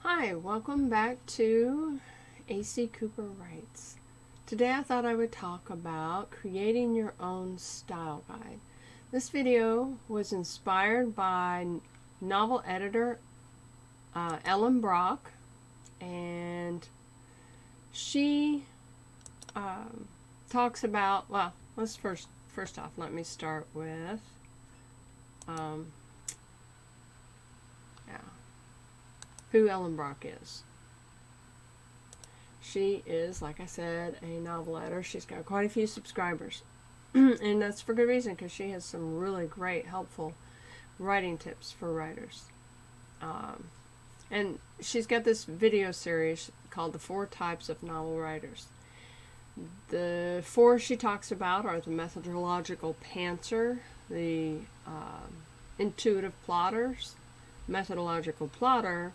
Hi, welcome back to AC Cooper Writes. Today I thought I would talk about creating your own style guide. This video was inspired by novel editor Ellen Brock, and she talks about, well, let's first off, let me start with who Ellen Brock is. She is, like I said, a novel editor. She's got quite a few subscribers. And that's for good reason, because she has some really great, helpful writing tips for writers. And she's got this video series called The 4 Types of Novel Writers. The 4 she talks about are the methodological pantser, the intuitive plotters, methodological plotter,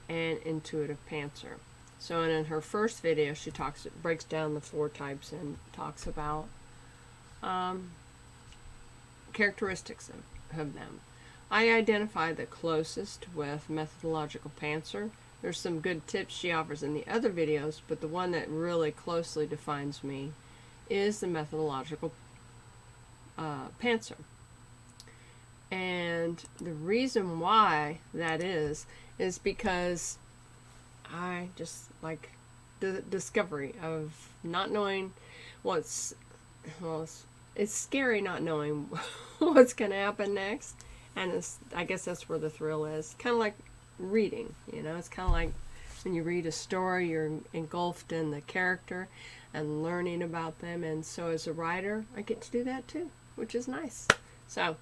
and intuitive pantser. So in her first video, she breaks down the 4 types and talks about characteristics of them. I identify the closest with methodological pantser. There's some good tips she offers in the other videos, but the one that really closely defines me is the methodological pantser. And the reason why that is because I just like the discovery of not knowing it's scary not knowing what's going to happen next. And I guess that's where the thrill is. Kind of like reading, it's kind of like when you read a story, you're engulfed in the character and learning about them. And so as a writer, I get to do that too, which is nice. So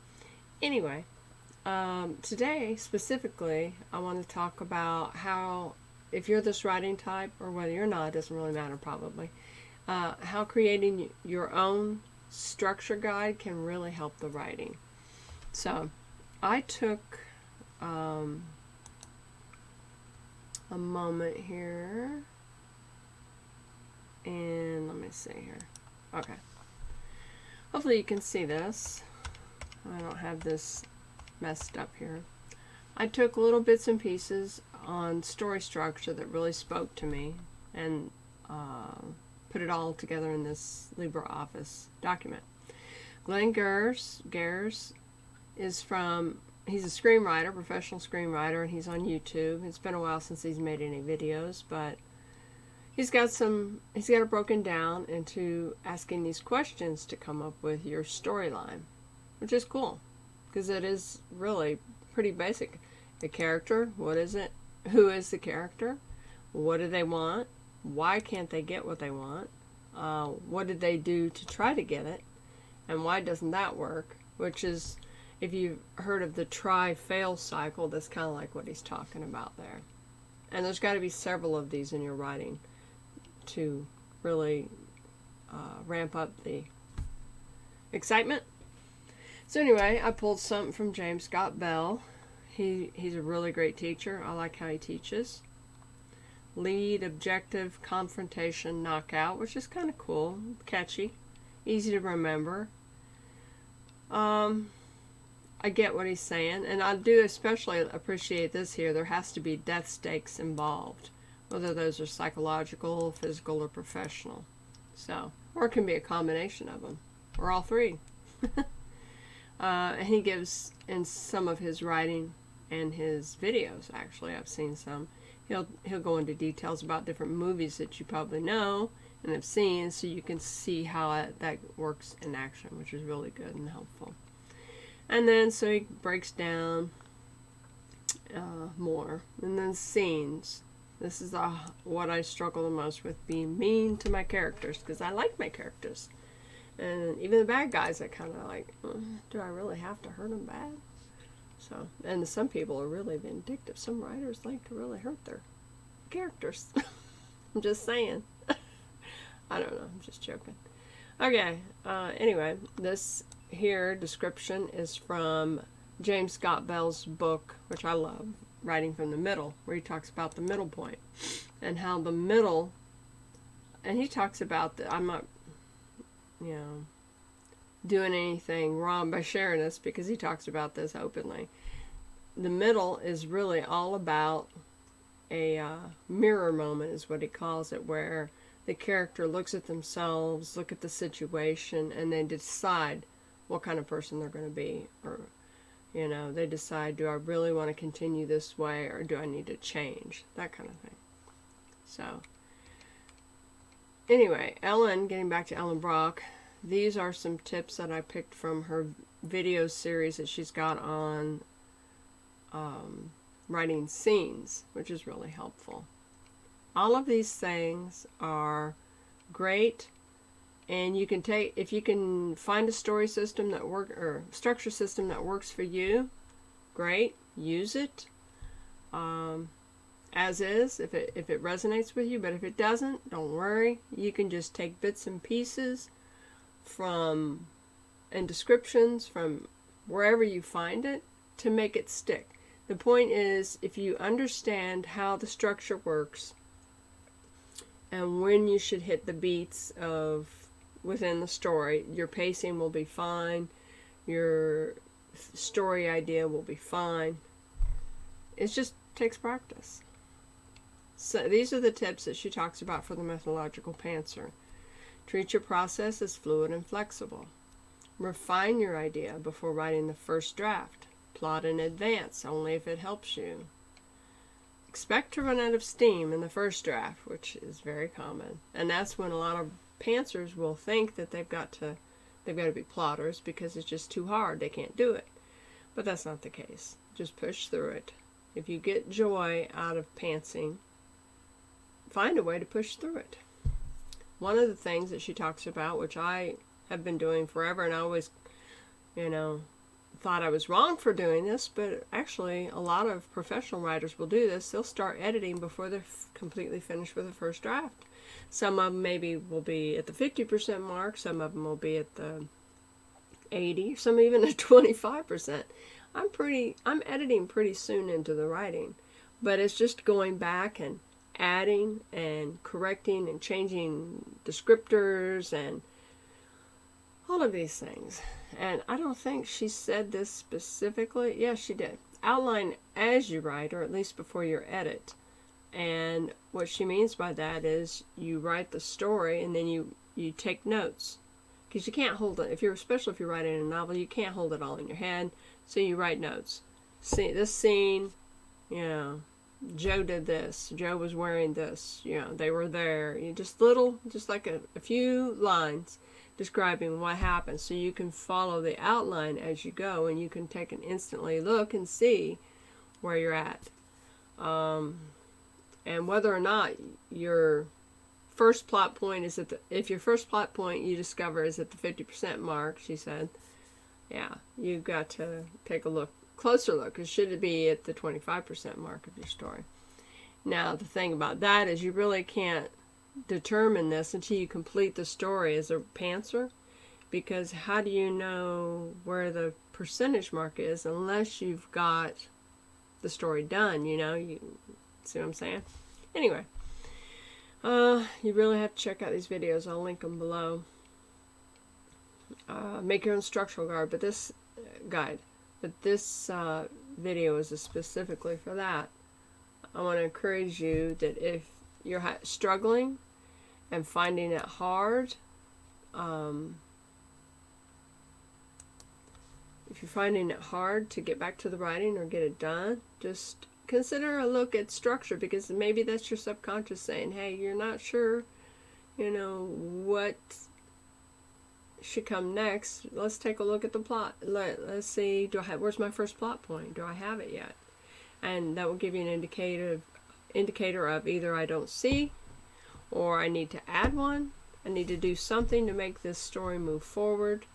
anyway, today specifically, I want to talk about how, if you're this writing type or whether you're not, it doesn't really matter probably, how creating your own structure guide can really help the writing. So I took a moment here, and let me see here. Okay. Hopefully you can see this. I don't have this messed up here. I took little bits and pieces on story structure that really spoke to me and put it all together in this LibreOffice document. Glenn Gers is he's a screenwriter, professional screenwriter, and he's on YouTube. It's been a while since he's made any videos, but he's got it broken down into asking these questions to come up with your storyline, which is cool because it is really pretty basic. The character, what is it? Who is the character? What do they want? Why can't they get what they want? What did they do to try to get it? And why doesn't that work? Which is, if you've heard of the try-fail cycle, that's kind of like what he's talking about there. And there's got to be several of these in your writing to really ramp up the excitement. So anyway, I pulled something from James Scott Bell. He's a really great teacher. I like how he teaches. Lead, objective, confrontation, knockout, which is kind of cool, catchy, easy to remember. I get what he's saying, and I do especially appreciate this here. There has to be death stakes involved, whether those are psychological, physical, or professional. So, or it can be a combination of them, or all three. And he gives, in some of his writing and his videos, actually, I've seen some, he'll go into details about different movies that you probably know and have seen, so you can see how that works in action, which is really good and helpful. And then so he breaks down more, and then scenes. This is what I struggle the most with, being mean to my characters, because I like my characters, and even the bad guys, I kind of like, do I really have to hurt them bad? So, and some people are really vindictive. Some writers like to really hurt their characters. I'm just saying. I don't know. I'm just joking. Okay. Anyway, this here description is from James Scott Bell's book, which I love, Writing from the Middle, where he talks about the middle point and how the middle, and he talks about that I'm not, doing anything wrong by sharing this, because he talks about this openly. The middle is really all about mirror moment is what he calls it, where the character looks at themselves, look at the situation, and they decide what kind of person they're going to be. Or, you know, they decide, do I really want to continue this way, or do I need to change? That kind of thing. So, anyway, Ellen, getting back to Ellen Brock, these are some tips that I picked from her video series that she's got on writing scenes, which is really helpful. All of these things are great, and you can take, if you can find a story system that works, or structure system that works for you, great, use it as is, if it resonates with you. But if it doesn't, don't worry. You can just take bits and pieces from, and descriptions from wherever you find it to make it stick. The point is, if you understand how the structure works and when you should hit the beats of within the story, your pacing will be fine, your story idea will be fine. It just takes practice. So these are the tips that she talks about for the methodological pantser. Treat your process as fluid and flexible. Refine your idea before writing the first draft. Plot in advance, only if it helps you. Expect to run out of steam in the first draft, which is very common. And that's when a lot of pantsers will think that they've got to be plotters because it's just too hard, they can't do it. But that's not the case. Just push through it. If you get joy out of pantsing, find a way to push through it. One of the things that she talks about, which I have been doing forever, and I always, thought I was wrong for doing this, but actually a lot of professional writers will do this. They'll start editing before they're completely finished with the first draft. Some of them maybe will be at the 50% mark, some of them will be at the 80, some even at 25%. I'm editing pretty soon into the writing, but it's just going back and adding and correcting and changing descriptors and all of these things. And I don't think she said this specifically. Yes, she did. Outline as you write, or at least before your edit. And what she means by that is you write the story and then you take notes. Because you can't hold it, especially if you're writing a novel, you can't hold it all in your head. So you write notes. See, this scene, Joe did this. Joe was wearing this. They were there. Just like a few lines describing what happened, so you can follow the outline as you go, and you can take an instantly look and see where you're at, and whether or not your first plot point is if your first plot point you discover is at the 50% mark, she said, yeah, you've got to take a closer look, because should it be at the 25% mark of your story. Now the thing about that is you really can't determine this until you complete the story as a pantser, because how do you know where the percentage mark is unless you've got the story done? You see what I'm saying? Anyway, you really have to check out these videos. I'll link them below. Make your own structural guide, but this video is specifically for that. I want to encourage you that if you're struggling and finding it hard, if you're finding it hard to get back to the writing or get it done, just consider a look at structure, because maybe that's your subconscious saying, hey, you're not sure, what should come next. Let's take a look at the plot. Let's see, where's my first plot point? Do I have it yet? And that will give you an indicator of either I don't see, or I need to add one. I need to do something to make this story move forward,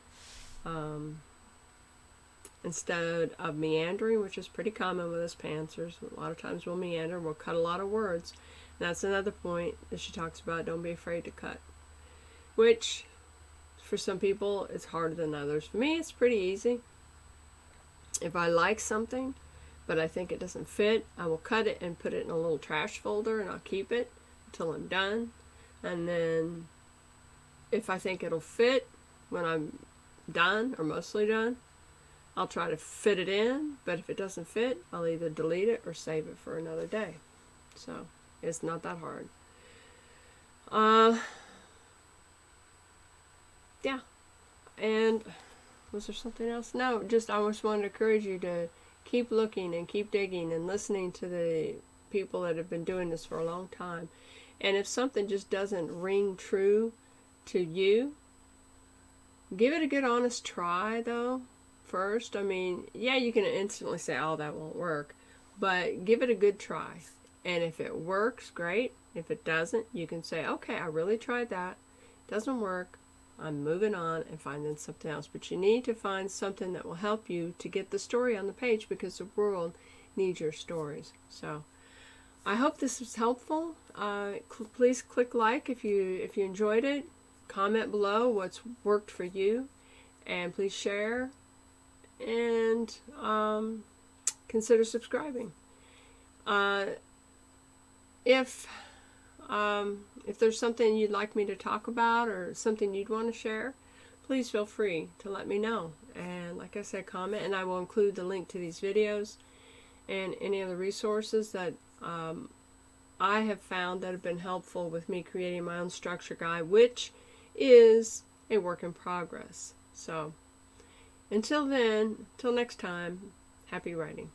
instead of meandering, which is pretty common with us pantsers. A lot of times we'll meander, we'll cut a lot of words. And that's another point that she talks about. Don't be afraid to cut, which for some people it's harder than others. For me, it's pretty easy. If I like something but I think it doesn't fit, I will cut it and put it in a little trash folder, and I'll keep it until I'm done. And then if I think it'll fit when I'm done, or mostly done, I'll try to fit it in. But if it doesn't fit, I'll either delete it or save it for another day. So it's not that hard. Yeah. And was there something else? No, just I just wanted to encourage you to keep looking and keep digging and listening to the people that have been doing this for a long time. And if something just doesn't ring true to you, give it a good honest try though first. I mean, yeah, you can instantly say, oh, that won't work, but give it a good try. And if it works, great. If it doesn't, you can say, okay, I really tried that. Doesn't work. I'm moving on and finding something else. But you need to find something that will help you to get the story on the page, because the world needs your stories. So I hope this was helpful. Please click like if you enjoyed it. Comment below what's worked for you, and please share and consider subscribing. If there's something you'd like me to talk about or something you'd want to share, please feel free to let me know. And like I said, comment, and I will include the link to these videos and any other resources that I have found that have been helpful with me creating my own structure guide, which is a work in progress. So until then, till next time, happy writing.